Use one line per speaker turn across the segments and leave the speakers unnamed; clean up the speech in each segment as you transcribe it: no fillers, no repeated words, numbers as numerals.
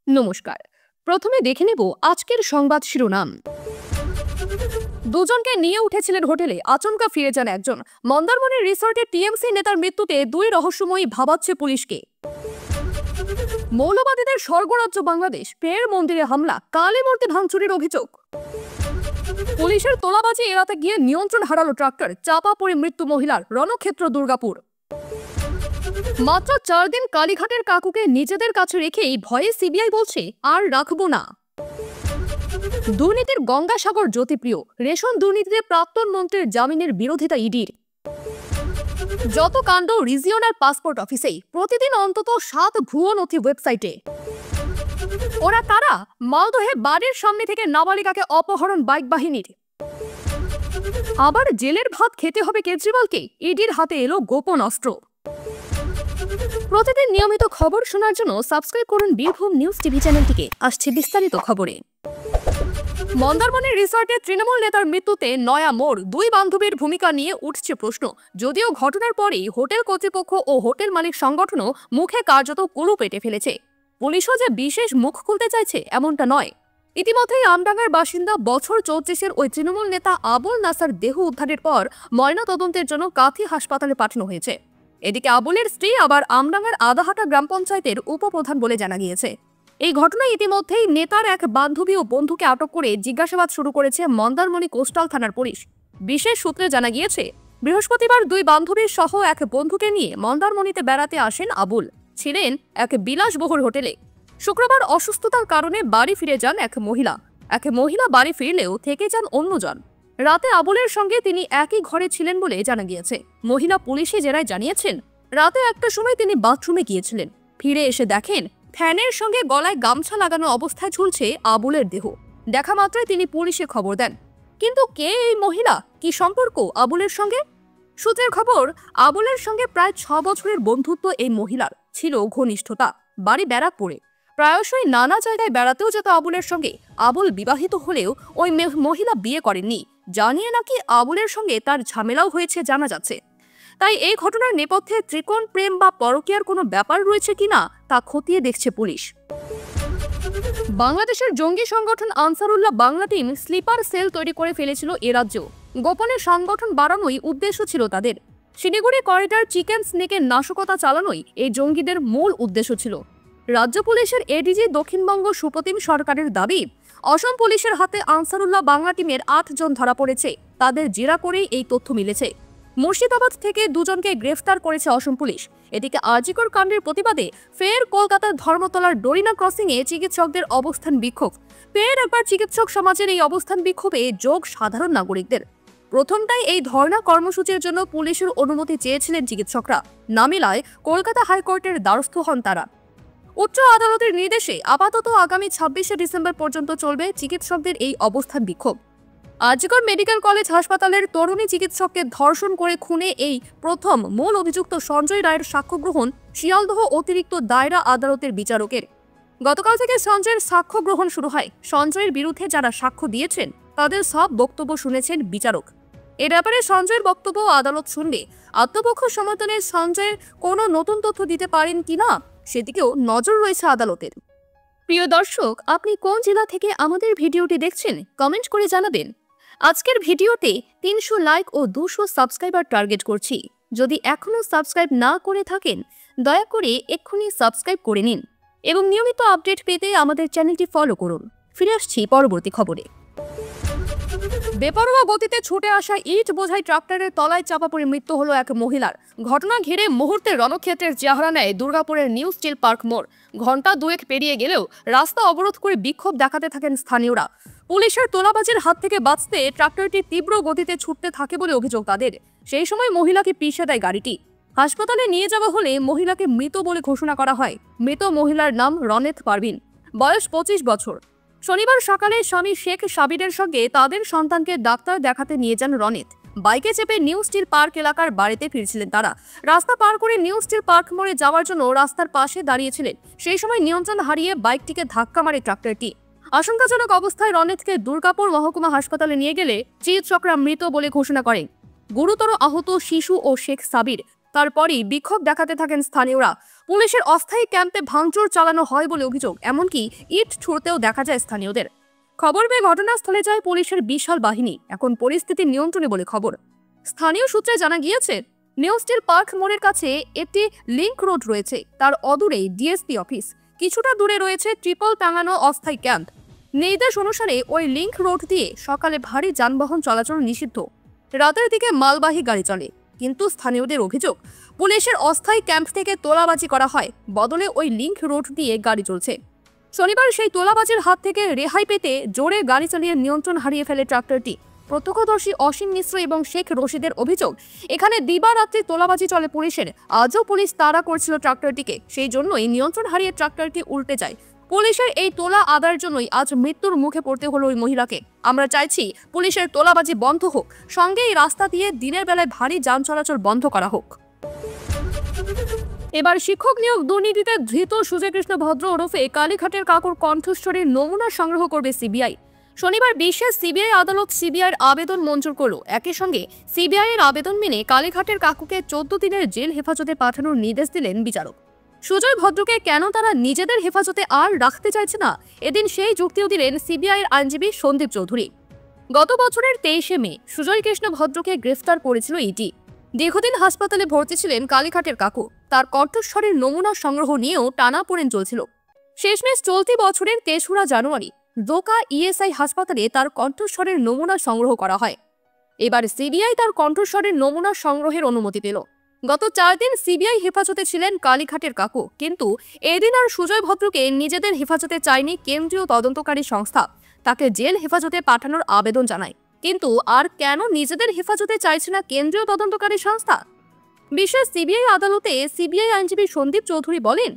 নমস্কার। প্রথমে দেখে নেব আজকের সংবাদ শিরোনাম। দুজনকে নিয়ে উঠেছিলেন হোটেলে, আচমকা ফিরে যান একজন। মন্দারমণির রিসর্টে টিএমসি নেতার মৃত্যুতে দুই রহস্যময়ী ভাবাচ্ছে পুলিশকে। মৌলবাদীদের স্বর্গরাজ্য বাংলাদেশ, ফের মন্দিরে হামলা, কালী মূর্তি ভাঙচুরের অভিযোগ। পুলিশের তোলাবাজি এড়াতে গিয়ে নিয়ন্ত্রণ হারালো ট্রাক্টর, চাপা পড়ে মৃত্যু মহিলার, রণক্ষেত্র দুর্গাপুর। মাত্র 4 দিন কালীঘাটের কাকুকে নিজেদের কাছে রেখেই ভয়ে সিবিআই বলছে আর রাখবো না। দুর্নীতির গঙ্গাসাগর জ্যোতিপ্রিয়, রেশন দুর্নীতিতে প্রাক্তন মন্ত্রীর জামিনের বিরোধিতা ইডির। যত কাণ্ড রিজিওনাল পাসপোর্ট অফিসেই, প্রতিদিন অন্তত 7 ভুয়ো নথি ওয়েবসাইটে। ওরা কারা? মালদহে বাড়ির সামনে থেকে নাবালিকাকে অপহরণ বাইক বাহিনীর। আবার জেলের ভাত খেতে হবে কেজরিওয়ালকে, ইডির হাতে এলো গোপন অস্ত্র। প্রতিদিন নিয়মিত খবর শোনার জন্য সাবস্ক্রাইব করুন বীরভূম নিউজ টিভি চ্যানেলটিকে। আসছে বিস্তারিত খবরে। মন্দারমণির রিসর্টে তৃণমূল নেতার মৃত্যুতে নয়া মোড়, দুই বান্ধবীর ভূমিকা নিয়ে উঠছে প্রশ্ন। যদিও ঘটনার পরেই হোটেল কর্তৃপক্ষ ও হোটেল মালিক সংগঠনও মুখে কার্যত কুলু পেটে ফেলেছে। পুলিশও যে বিশেষ মুখ খুলতে চাইছে এমনটা নয়। ইতিমধ্যেই আমডাঙ্গার বাসিন্দা বছর 34-এর ওই তৃণমূল নেতা আবুল নাসার দেহ উদ্ধারের পর ময়না তদন্তের জন্য কাঁথি হাসপাতালে পাঠানো হয়েছে। এদিকে আবুলের স্ত্রী আবার আমডাঙ্গার আদাহাটা গ্রাম পঞ্চায়েতের উপপ্রধান বলে জানা গিয়েছে। এই ঘটনায় ইতিমধ্যেই নেতার এক বান্ধবী ও বন্ধুকে আটক করে জিজ্ঞাসাবাদ শুরু করেছে মন্দারমণি কোস্টাল থানার পুলিশ। বিশেষ সূত্রে জানা গিয়েছে, বৃহস্পতিবার দুই বান্ধবীর সহ এক বন্ধুকে নিয়ে মন্দারমণিতে বেড়াতে আসেন আবুল। ছিলেন এক বিলাসবহুল হোটেলে। শুক্রবার অসুস্থতার কারণে বাড়ি ফিরে যান এক মহিলা বাড়ি ফিরলেও থেকে যান অন্যজন। রাতে আবুলের সঙ্গে তিনি একই ঘরে ছিলেন বলে জানা গিয়েছে। মহিলা পুলিশে জেরায় জানিয়েছেন, রাতে 1টার সময় তিনি বাথরুমে গিয়েছিলেন। ফিরে এসে দেখেন ফ্যানের সঙ্গে গলায় গামছা লাগানো অবস্থায় ঝুলছে আবুলের দেহ। দেখা মাত্রই তিনি পুলিশে খবর দেন। কিন্তু কে এই মহিলা, কি সম্পর্ক আবুলের সঙ্গে? সূত্রের খবর, আবুলের সঙ্গে প্রায় 6 বছরের বন্ধুত্ব এই মহিলার, ছিল ঘনিষ্ঠতা। বাড়ি ব্যারাকপুরে, প্রায়শই নানা জায়গায় বেড়াতেও যেত আবুলের সঙ্গে। আবুল বিবাহিত হলেও ওই মহিলা বিয়ে করেননি, জানিয়ে নাকি আবুলের সঙ্গে তার ঝামেলাও হয়েছে জানা যাচ্ছে। তাই এই ঘটনার নেপথ্যে ত্রিকোণ প্রেম বা পরকীয়ার কোনো ব্যাপার রয়েছে কিনা তা খতিয়ে দেখছে পুলিশ। বাংলাদেশের জঙ্গি সংগঠন Ansarullah Bangla team sleeper cell তৈরি করে ফেলেছিল এ রাজ্য। গোপনে সংগঠন বাড়ানোই উদ্দেশ্য ছিল তাদের। শিলিগুড়ি করিডর চিকেন স্নেকের নাশকতা চালানোই এই জঙ্গিদের মূল উদ্দেশ্য ছিল। রাজ্য পুলিশের এডিজি দক্ষিণবঙ্গ সুপ্রতিম সরকারের দাবি, অসম পুলিশের হাতে আনসারুল্লাহ বাংলা টিমের 8 জন ধরা পড়েছে। তাদের জেরা করেই এই তথ্য মিলেছে। মুর্শিদাবাদ থেকে 2 জনকে গ্রেফতার করেছে অসম পুলিশ। এদিকে আরজিকর কাণ্ডের প্রতিবাদে ফের কলকাতার ধর্মতলার ডোরিনা ক্রসিংয়ে চিকিৎসকদের অবস্থান বিক্ষোভ। ফের একবার চিকিৎসক সমাজের এই অবস্থান বিক্ষোভে যোগ সাধারণ নাগরিকদের। প্রথমটাই এই ধর্ণা কর্মসূচির জন্য পুলিশের অনুমতি চেয়েছিলেন চিকিৎসকরা। না মেলায় কলকাতা হাইকোর্টের দ্বারস্থ হন তারা। উচ্চ আদালতের নির্দেশে আপাতত আগামী 26শে ডিসেম্বর পর্যন্ত চলবে চিকিৎসকদের এই অবস্থান বিক্ষোভ। আরজিকর মেডিকেল কলেজ হাসপাতালের তরুণী চিকিৎসককে ধর্ষণ করে খুনে এই প্রথম মূল অভিযুক্ত সঞ্জয় রায়ের সাক্ষ্য গ্রহণ শিয়ালদহ অতিরিক্ত দায়রা আদালতের বিচারকের। গতকাল থেকে সঞ্জয়ের সাক্ষ্য গ্রহণ শুরু হয়। সঞ্জয়ের বিরুদ্ধে যারা সাক্ষ্য দিয়েছেন তাদের সব বক্তব্য শুনেছেন বিচারক। এ ব্যাপারে সঞ্জয়ের বক্তব্য আদালত শুনবে। আত্মপক্ষ সমর্থনে সঞ্জয়ের কোনো নতুন তথ্য দিতে পারেন কিনা সেদিকেও নজর রয়েছে আদালতের। প্রিয় দর্শক, আপনি কোন জেলা থেকে আমাদের ভিডিওটি দেখছেন কমেন্ট করে জানাবেন। আজকের ভিডিওতে 300 লাইক ও 200 সাবস্ক্রাইবার টার্গেট করছি। যদি এখনো সাবস্ক্রাইব না করে থাকেন দয়া করে এক্ষুনি সাবস্ক্রাইব করে নিন এবং নিয়মিত আপডেট পেতে আমাদের চ্যানেলটি ফলো করুন। ফিরে আসছি পরবর্তী খবরে। বেপরোয়া গতিতে ছুটে আসা ইট বোঝাই ট্রাক্টরের তলায় চাপা পড়ে মৃত্যু হলো এক মহিলার। ঘটনা ঘিরে মুহূর্তে রণক্ষেত্রের চেহারা নেয় দুর্গাপুরের নিউ স্টিল পার্ক মোড়। ঘণ্টা 2 পেরিয়ে গেলেও রাস্তা অবরোধ করে বিক্ষোভ দেখাতে থাকেন স্থানীয়রা। পুলিশের তোলাবাজির হাত থেকে বাঁচতে ট্রাক্টরটি তীব্র গতিতে ছুটতে থাকে বলে অভিযোগ তাদের। সেই সময় মহিলাকে পিষে দেয় গাড়িটি। হাসপাতালে নিয়ে যাওয়া হলে মহিলাকে মৃত বলে ঘোষণা করা হয়। মৃত মহিলার নাম রনেত পারভিন, বয়স 25 বছর। শনিবার সকালে স্বামী শেখ সাবিরের সঙ্গে তাদের সন্তানকে ডাক্তার দেখাতে নিয়ে যান রনেত। বাইকে চেপে নিউ স্টিল পার্ক এলাকার বাড়িতে ফিরছিলেন তারা। রাস্তা পার করে নিউ স্টিল পার্ক মোড়ে যাওয়ার জন্য রাস্তার পাশে দাঁড়িয়েছিলেন। সেই সময় নিয়ন্ত্রণ হারিয়ে বাইকটিকে ধাক্কা মারে ট্রাক্টরটি। আশঙ্কাজনক অবস্থায় রনেতকে দুর্গাপুর মহকুমা হাসপাতালে নিয়ে গেলে চিকিৎসকরা মৃত বলে ঘোষণা করেন। গুরুতর আহত শিশু ও শেখ সাবির তারপরই বিক্ষোভ দেখাতে থাকেন স্থানীয়রা। পুলিশের অস্থায়ী ক্যাম্পে ভাঙচুর চালানো হয় বলে অভিযোগ, এমনকি ইট ছুড়তেও দেখা যায় স্থানীয়দের। খবর পেয়ে ঘটনাস্থলে যায় পুলিশের বিশাল বাহিনী। এখন পরিস্থিতি নিয়ন্ত্রণে বলে খবর। স্থানীয় সূত্রে জানা গিয়েছে, নিউ স্টিল পার্ক মোড়ের কাছে একটি লিংক রোড রয়েছে, তার অদূরেই ডিএসপি অফিস। কিছুটা দূরে রয়েছে ট্রিপল টাঙানো অস্থায়ী ক্যাম্প। নির্দেশ অনুসারে ওই লিংক রোড দিয়ে সকালে ভারী যানবাহন চলাচল নিষিদ্ধ, রাতের দিকে মালবাহী গাড়ি চলে। কিন্তু স্থানীয়দের অভিযোগ, পুলিশের অস্থায়ী ক্যাম্প থেকে তোলাবাজি করা হয়, বদলে ওই লিংক রোড দিয়ে গাড়ি চলছে। শনিবার সেই তোলাবাজির হাত থেকে রেহাই পেতে জোরে গাড়ি চালিয়ে নিয়ন্ত্রণ হারিয়ে ফেলে ট্রাক্টরটি। প্রত্যক্ষদর্শী অসীম মিশ্র এবং শেখ রশিদের অভিযোগ, এখানে দিবারাত্রি তোলাবাজি চলে পুলিশের। আজও পুলিশ তাড়া করছিল ট্রাক্টরটিকে, সেই জন্যই নিয়ন্ত্রণ হারিয়ে ট্রাক্টরটি উল্টে যায়। পুলিশের এই তোলা আদায়ের জন্যই আজ মৃত্যুর মুখে পড়তে হলো ওই মহিলাকে। আমরা চাইছি পুলিশের তোলাবাজি বন্ধ হোক, সঙ্গে এই রাস্তা দিয়ে দিনের বেলায় ভারী যান চলাচল বন্ধ করা হোক। এবার শিক্ষক নিয়োগ দুর্নীতিতে ধৃত সুজয় কৃষ্ণ ভদ্র ওরফে কালীঘাটের কাকুর কণ্ঠস্বরের নমুনা সংগ্রহ করবে সিবিআই। শনিবার বিশেষ সিবিআই আদালত সিবিআইয়ের আবেদন মঞ্জুর করল। একই সঙ্গে সিবিআইয়ের আবেদন মেনে কালীঘাটের কাকুকে 14 দিনের জেল হেফাজতে পাঠানোর নির্দেশ দিলেন বিচারক। সুজয় ভদ্রকে কেন তারা নিজেদের হেফাজতে আর রাখতে চাইছে না, এদিন সেই যুক্তিও দিলেন সিবিআইয়ের আইনজীবী সন্দীপ চৌধুরী। গত বছরের 23শে মে সুজয় কৃষ্ণ ভদ্রকে গ্রেফতার করেছিল ইডি। দীর্ঘদিন হাসপাতালে ভর্তি ছিলেন কালীঘাটের কাকু। তার কণ্ঠস্বরের নমুনা সংগ্রহ নিয়েও টানাপোড়েন চলছিল। শেষমেশ চলতি বছরের 3রা জানুয়ারি দোকা ইএসআই হাসপাতালে তার কণ্ঠস্বরের নমুনা সংগ্রহ করা হয়। এবার সিবিআই তার কণ্ঠস্বরের নমুনা সংগ্রহের অনুমতি পেল। গত 4 দিন সিবিআই হেফাজতে ছিলেন কালীঘাটের কাকু, কিন্তু এদিন আর সুজয় ভদ্রকে নিজেদের হেফাজতে চায়নি কেন্দ্রীয় তদন্তকারী সংস্থা। তাকে জেল হেফাজতে পাঠানোর আবেদন জানায়। কিন্তু আর কেন নিজেদের হেফাজতে চাইছে না কেন্দ্রীয় তদন্তকারী সংস্থা? বিশেষ সিবিআই আদালতে সিবিআই আইনজীবী সন্দীপ চৌধুরী বলেন,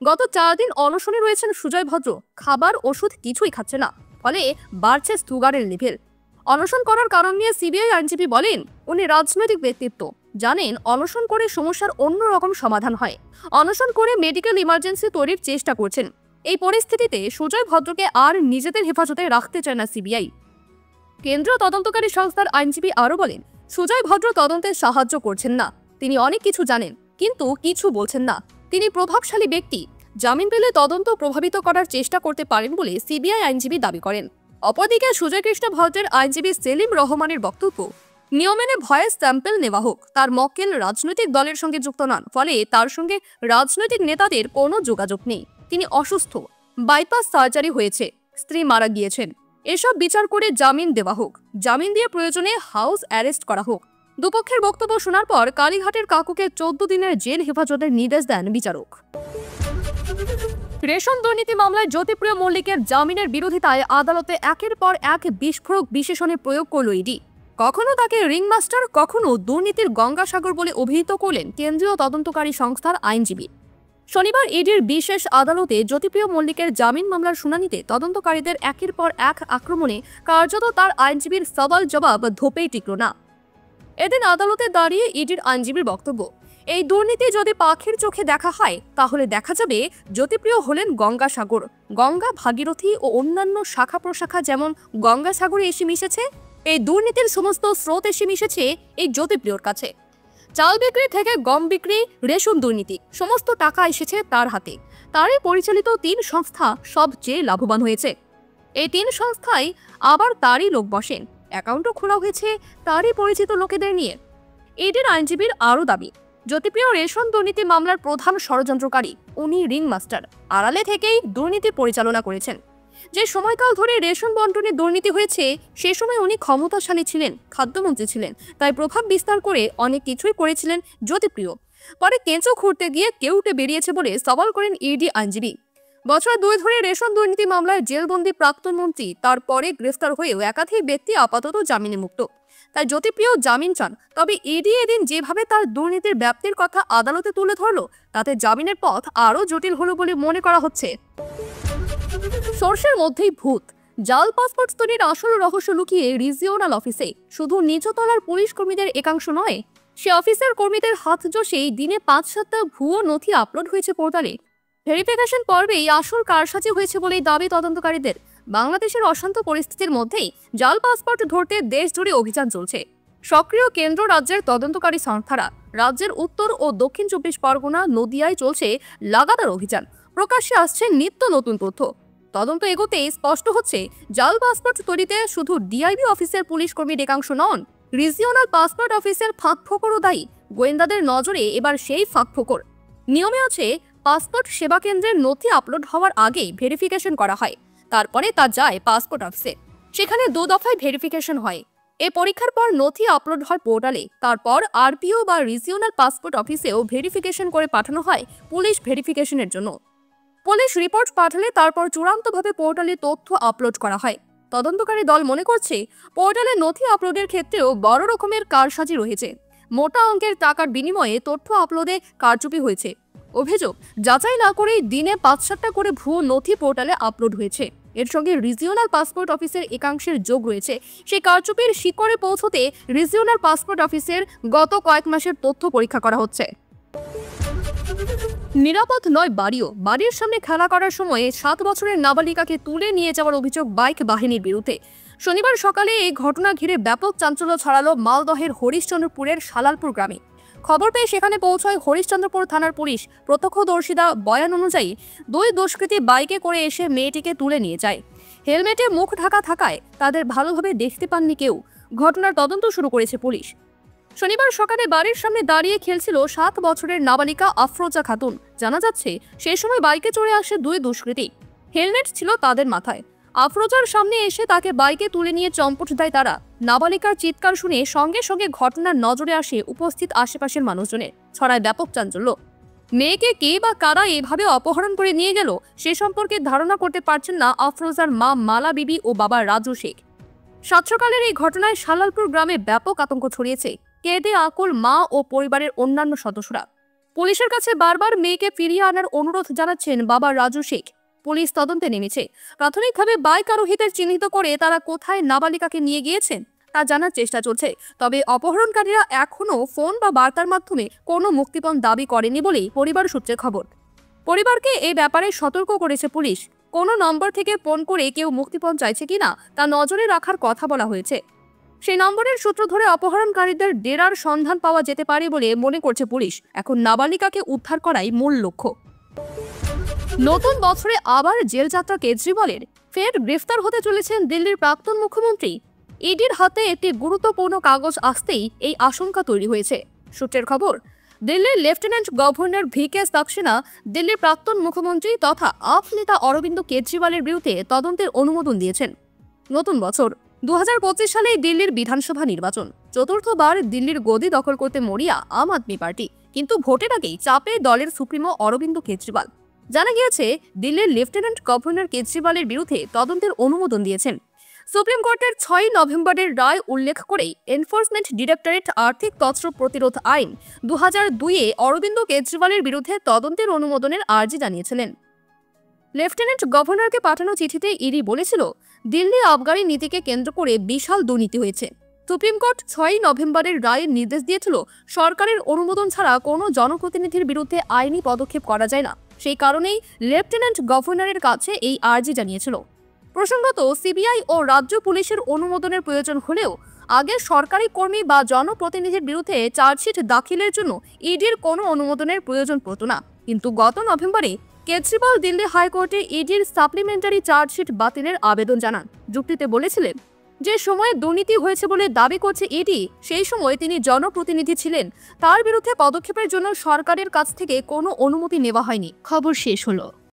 গত 4 দিন অনশনে রয়েছেন সুজয় ভদ্র। খাবার ওষুধ কিছুই খাচ্ছে না, ফলে বাড়ছে সুগারের লেভেল। অনশন করার কারণ নিয়ে সিবিআই আইনজীবী বলেন, উনি রাজনৈতিক ব্যক্তিত্ব, জানেন অনশন করে সমস্যার অন্যরকম সমাধান হয়। অনশন করে মেডিকেল ইমার্জেন্সি তৈরির চেষ্টা করছেন। এই পরিস্থিতিতে সুজয় ভদ্রকে আর নিজেদের হেফাজতে রাখতে চায় না সিবিআই। কেন্দ্রীয় তদন্তকারী সংস্থার আইনজীবী আরও বলেন, সুজয় ভদ্র তদন্তে সাহায্য করছেন না। তিনি অনেক কিছু জানেন, কিন্তু কিছু বলছেন না। তিনি প্রভাবশালী ব্যক্তি, জামিন পেলে তদন্ত প্রভাবিত করার চেষ্টা করতে পারেন বলে সিবিআই আইনজীবী দাবি করেন। অপরদিকে সুজয় কৃষ্ণ ভদ্রের আইনজীবী সেলিম রহমানের বক্তব্য, নিয়ম মেনে ভয়েস স্যাম্পল নেওয়া হোক। তার মক্কেল রাজনৈতিক দলের সঙ্গে যুক্ত নন, ফলে তার সঙ্গে রাজনৈতিক নেতাদের কোনো যোগাযোগ নেই। তিনি অসুস্থ, বাইপাস সার্জারি হয়েছে, স্ত্রী মারা গিয়েছেন। এসব বিচার করে জামিন দেওয়া হোক। জামিন দিয়ে প্রয়োজনে হাউস অ্যারেস্ট করা হোক। দুপক্ষের বক্তব্য শোনার পর কালীঘাটের কাকুকে 14 দিনের জেল হেফাজতের নির্দেশ দেন বিচারক। রেশন দুর্নীতি মামলায় জ্যোতিপ্রিয় মল্লিকের জামিনের বিরোধিতায় আদালতে একের পর এক বিস্ফোরক বিশেষণে প্রয়োগ করল ইডি। কখনো তাকে রিংমাস্টার, কখনো দুর্নীতির গঙ্গাসাগর বলে অভিহিত করলেন কেন্দ্রীয় তদন্তকারী সংস্থার আইনজীবী। শনিবার ইডির বিশেষ আদালতে জ্যোতিপ্রিয় মল্লিকের জামিন মামলার শুনানিতে তদন্তকারীদের একের পর এক আক্রমণে কার্যত তার আইনজীবীর সওয়াল জবাব ধোপেই টিকল না। এদিন আদালতে দাঁড়িয়ে ইডির আইনজীবীর বক্তব্য, এই দুর্নীতি যদি পাখির চোখে দেখা হয়, তাহলে দেখা যাবে জ্যোতিপ্রিয় হলেন গঙ্গাসাগর। গঙ্গা, ভাগীরথী ও অন্যান্য শাখা প্রশাখা যেমন গঙ্গাসাগরে এসে মিশেছে, এই দুর্নীতির সমস্ত স্রোত এসে মিশেছে এই জ্যোতিপ্রিয়র কাছে। চাল বিক্রি থেকে গম বিক্রি, রেশন দুর্নীতি, সমস্ত টাকা এসেছে তার হাতে। তারই পরিচালিত 3 সংস্থা সবচেয়ে লাভবান হয়েছে। এই 3 সংস্থায় আবার তারই লোক বসেন, অ্যাকাউন্টও খোলা হয়েছে তারই পরিচিত লোকেদের নিয়ে। ইডির আইনজীবীর আরও দাবি, জ্যোতিপ্রিয় রেশন দুর্নীতি মামলার প্রধান ষড়যন্ত্রকারী। উনি রিং মাস্টার, আড়ালে থেকেই দুর্নীতি পরিচালনা করেছেন। যে সময়কাল ধরে রেশন বন্টনে দুর্নীতি হয়েছে, সে সময় উনি ক্ষমতাশালী ছিলেন, খাদ্যমন্ত্রী ছিলেন, তাই প্রভাব বিস্তার করে অনেক কিছুই করেছিলেন জ্যোতিপ্রিয়। পরে কেঁচো খুঁড়তে গিয়ে কেউটে বেরিয়েছে বলে সওয়াল করেন ইডি আইনজীবী। বছর 2 ধরে রেশন দুর্নীতি মামলায় জেলবন্দি প্রাক্তন মন্ত্রী, তারপরে গ্রেফতার হয়েও একাধিক ব্যক্তি আপাতত জামিনে মুক্ত। তাই জ্যোতিপ্রিয় জামিন চান। তবে ইডি এদিন যেভাবে তার দুর্নীতির ব্যাপ্তির কথা আদালতে তুলে ধরলো, তাতে জামিনের পথ আরও জটিল হলো বলে মনে করা হচ্ছে। সর্ষের মধ্যেই ভূত, জাল পাসপোর্ট তৈরির আসল রহস্য লুকিয়ে রিজিওনাল অফিসে। শুধু নিচতলার পুলিশ কর্মীদের একাংশ নয়, সে অফিসের কর্মীদের হাত জোশেই দিনে 5-7টা ভুয়ো নথি আপলোড হয়েছে পোর্টালে। ভেরিফিকেশন পর্বেই আসল কারসাজি হয়েছে বলেই দাবি তদন্তকারীদের। বাংলাদেশের অশান্ত পরিস্থিতির মধ্যেই জাল পাসপোর্ট ধরতে দেশ জুড়ে অভিযান চলছে। সক্রিয় কেন্দ্র রাজ্যের তদন্তকারী সংস্থারা। রাজ্যের উত্তর ও দক্ষিণ 24 পরগনা নদিয়ায় চলছে লাগাতার অভিযান। প্রকাশ্যে আসছে নিত্য নতুন তথ্য। তদন্ত এগোতেই স্পষ্ট হচ্ছে, জাল পাসপোর্ট তৈরিতে শুধু ডিআইবি অফিসের পুলিশ কর্মীর একাংশ নন, রিজিওনাল পাসপোর্ট অফিসের ফাঁকফোকরও দায়ী। গোয়েন্দাদের নজরে এবার সেই ফাঁকফোকর। নিয়মে আছে, পাসপোর্ট সেবা কেন্দ্রের নথি আপলোড হওয়ার আগেই ভেরিফিকেশন করা হয়, তারপরে তা যায় পাসপোর্ট অফিসে। সেখানে 2 দফায় ভেরিফিকেশন হয়। এ পরীক্ষার পর নথি আপলোড হয় পোর্টালে, তারপর আরপিও বা রিজিওনাল পাসপোর্ট অফিসেও ভেরিফিকেশন করে পাঠানো হয় পুলিশ ভেরিফিকেশনের জন্য। পুলিশ রিপোর্ট পাঠালে তারপর চূড়ান্তভাবে পোর্টালে তথ্য আপলোড করা হয়। তদন্তকারী দল মনে করছে, পোর্টালে নথি আপলোডের ক্ষেত্রেও বড় রকমের কারসাজি রয়েছে। মোটা অঙ্কের টাকার বিনিময়ে তথ্য আপলোডে কারচুপি হয়েছে। অভিযোগ, যাচাই না করেই দিনে 5-7টা করে ভুয়ো নথি পোর্টালে আপলোড হয়েছে। এর সঙ্গে রিজিওনাল পাসপোর্ট অফিসের একাংশের যোগ রয়েছে। সেই কারচুপির শিকড়ে পৌঁছতে রিজিওনাল পাসপোর্ট অফিসের গত কয়েক মাসের তথ্য পরীক্ষা করা হচ্ছে। নিরাপদ নয় বাড়িও। বাড়ির সামনে খেলা করার সময় 7 বছরের নাবালিকাকে তুলে নিয়ে যাওয়ার অভিযোগ বাইক বাহিনীর বিরুদ্ধে। শনিবার সকালে এই ঘটনা ঘিরে ব্যাপক চাঞ্চল্য ছড়ালো মালদহের হরিশ্চন্দ্রপুরের শালালপুর গ্রামে। খবর পেয়ে সেখানে পৌঁছয় হরিশ্চন্দ্রপুর থানার পুলিশ। প্রত্যক্ষদর্শীরা বয়ান অনুযায়ী 2 দুষ্কৃতী বাইকে করে এসে মেয়েটিকে তুলে নিয়ে যায়। হেলমেটে মুখ ঢাকা থাকায় তাদের ভালোভাবে দেখতে পাননি কেউ। ঘটনার তদন্ত শুরু করেছে পুলিশ। শনিবার সকালে বাড়ির সামনে দাঁড়িয়ে খেলছিল 7 বছরের নাবালিকা আফরোজা খাতুন। জানা যাচ্ছে, সেই সময় বাইকে চড়ে আসে 2 দুষ্কৃতী। হেলমেট ছিল তাদের মাথায়। আফরোজার সামনে এসে তাকে বাইকে তুলে নিয়ে চম্পট দেয় তারা। নাবালিকার চিৎকার শুনে সঙ্গে সঙ্গে ঘটনার নজরে আসে উপস্থিত আশেপাশের মানুষজনের। ছড়ায় ব্যাপক চাঞ্চল্য। মেয়েকে কে বা কারা এভাবে অপহরণ করে নিয়ে গেল সে সম্পর্কে ধারণা করতে পারছেন না আফরোজার মা মালা বিবি ও বাবা রাজু শেখ। সাত সকালের এই ঘটনায় শালালপুর গ্রামে ব্যাপক আতঙ্ক ছড়িয়েছে। কেঁদে আকুল মা ও পরিবারের অন্যান্য সদস্যরা। পুলিশের কাছে বারবার মেয়েকে ফিরিয়ে আনার অনুরোধ জানাচ্ছেন বাবা রাজু শেখ। পুলিশ তদন্তে নেমেছে। প্রাথমিকভাবে বাইক আরোহীদের চিহ্নিত করে তারা কোথায় নাবালিকাকে নিয়ে গিয়েছেন তা জানার চেষ্টা চলছে। তবে অপহরণকারীরা এখনো ফোন বা বার্তার মাধ্যমে কোনো মুক্তিপণ দাবি করেনি বলেই পরিবার সূত্রে খবর। পরিবারকে এই ব্যাপারে সতর্ক করেছে পুলিশ। কোনো নম্বর থেকে ফোন করে কেউ মুক্তিপণ চাইছে কিনা তা নজরে রাখার কথা বলা হয়েছে। সেই নম্বরের সূত্র ধরে অপহরণকারীদের ডেরার সন্ধান পাওয়া যেতে পারে বলে মনে করছে পুলিশ। এখন নাবালিকাকে উদ্ধার করাই মূল লক্ষ্য। নতুন বছরে আবার জেল যাত্রা কেজরিওয়ালের। ফের গ্রেফতার হতে চলেছেন দিল্লির প্রাক্তন মুখ্যমন্ত্রী। ইডির হাতে একটি গুরুত্বপূর্ণ কাগজ আসতেই এই আশঙ্কা তৈরি হয়েছে। সূত্রের খবর, দিল্লির লেফটেন্যান্ট গভর্নর ভিকে সাক্সেনা দিল্লির প্রাক্তন মুখ্যমন্ত্রী তথা আপ নেতা অরবিন্দ কেজরিওয়ালের বিরুদ্ধে তদন্তের অনুমোদন দিয়েছেন। নতুন বছর 2025 সালেই দিল্লির বিধানসভা নির্বাচন। চতুর্থবার দিল্লির গদি দখল করতে মরিয়া আম আদমি পার্টি, কিন্তু ভোটের আগেই চাপে দলের সুপ্রিমো অরবিন্দ কেজরিওয়াল। জানা গিয়েছে, দিল্লির লেফটেন্যান্ট গভর্নর কেজরিওয়ালের বিরুদ্ধে তদন্তের অনুমোদন দিয়েছেন। সুপ্রিম কোর্টের 6 নভেম্বরের রায় উল্লেখ করেই এনফোর্সমেন্ট ডিরেক্টরেট আর্থিক তছরূপ প্রতিরোধ আইন 2002-এ অরবিন্দ কেজরিওয়ালের বিরুদ্ধে তদন্তের অনুমোদনের আর্জি জানিয়েছিলেন। লেফটেন্যান্ট গভর্নরকে পাঠানো চিঠিতে ইডি বলেছিল, দিল্লি আবগারি নীতিকে কেন্দ্র করে বিশাল দুর্নীতি হয়েছে। সুপ্রিম কোর্ট 6 নভেম্বরের রায়ের নির্দেশ দিয়েছিল, সরকারের অনুমোদন ছাড়া কোনো জনপ্রতিনিধির বিরুদ্ধে আইনি পদক্ষেপ করা যায় না। সেই কারণেই লেফটেন্যান্ট গভর্নরের কাছে এই আর্জি জানিয়েছিল। প্রসঙ্গত, সিবিআই ও রাজ্য পুলিশের অনুমোদনের প্রয়োজন হলেও আগে সরকারি কর্মী বা জনপ্রতিনিধির বিরুদ্ধে চার্জশিট দাখিলের জন্য ইডির কোনো অনুমোদনের প্রয়োজন পড়ত না। কিন্তু গত নভেম্বরে কেজরিওয়াল দিল্লি হাইকোর্টে ইডির সাপ্লিমেন্টারি চার্জশিট বাতিলের আবেদন জানান। যুক্তিতে বলেছিলেন, যে সময়ে দুর্নীতি হয়েছে বলে দাবি করছে ইডি, সেই সময় তিনি জনপ্রতিনিধি ছিলেন। তার বিরুদ্ধে পদক্ষেপের জন্য সরকারের কাছ থেকে কোনো অনুমতি নেওয়া হয়নি। খবর শেষ হলো।